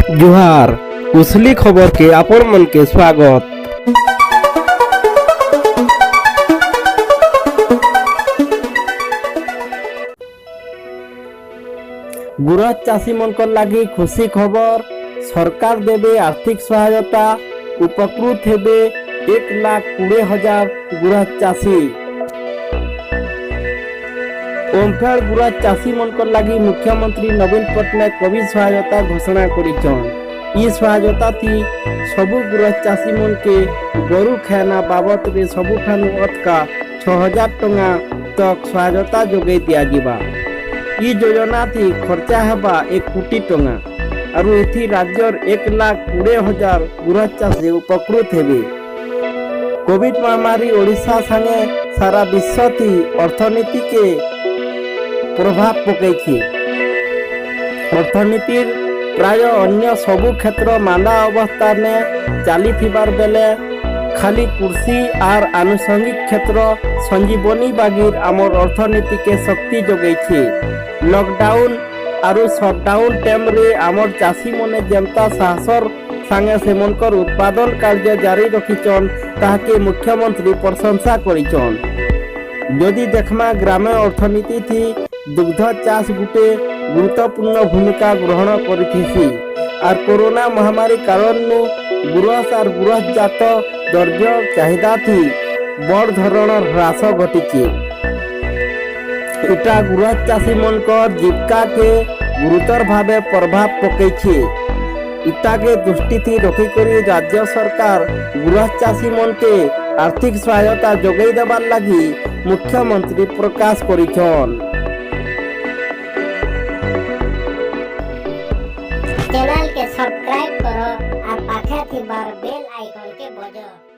जुहार कुशली खबर के आपण मन के स्वागत। गुरस चाषी मन लगी खुशी खबर, सरकार देवे आर्थिक सहायता, उपकृत हेबे 1,20,000 गुरस चाषी। ओमफेड गुरस चाषी मन लगी मुख्यमंत्री नवीन पटनायक कोविड सहायता घोषणा करिछन। ई सहायता थी सबु गुरस चाषी मन के गरु खाना बाबद रे सबुठानु अटका 6,000 टंका तक सहायता जोगे दिया जिबा। ई योजना थी खर्चा हेबा 1 कोटी टंका और एथि राज्यर 1,20,000 गुरस चाषी उपकृत हेबे। कोविड महामारी ओडिशा संगे सारा विश्व थी अर्थनीति के प्रभाव पकई। अर्थनीति प्राय अन्य सबु क्षेत्र मांदा अवस्था में चली बेले खाली कृषि और आनुषंगिक क्षेत्र संजीवनी बागीर आमर अर्थनीति के शक्ति जोगे। लॉकडाउन और शटडाउन टाइम रे आमर चाषी मने जनता साहसर संगे सेमनकर उत्पादन कार्य जारी रखिछन ताके मुख्यमंत्री प्रशंसा करिछन। यदि देखमा ग्राम्य अर्थनीति थी दुग्ध चाष गुटे गुरुत्वपूर्ण भूमिका ग्रहण करिथिसी और कोरोना महामारी कारण गुरस और गुरस जात द्रव्य चाहिदा थी बड़ धरण ह्रास घटी। इटा गुरस चाषी मनकर जीविका के गुरुतर भावे प्रभाव पकई। इटा के दृष्टि थी रखिकरी राज्य सरकार गुरस चाषी मन के आर्थिक सहायता जोगाई देवार लगी मुख्यमंत्री प्रकाश करिछन। चैनल के सब्सक्राइब करो और पाखे थी बार बेल आइकन के बजाओ।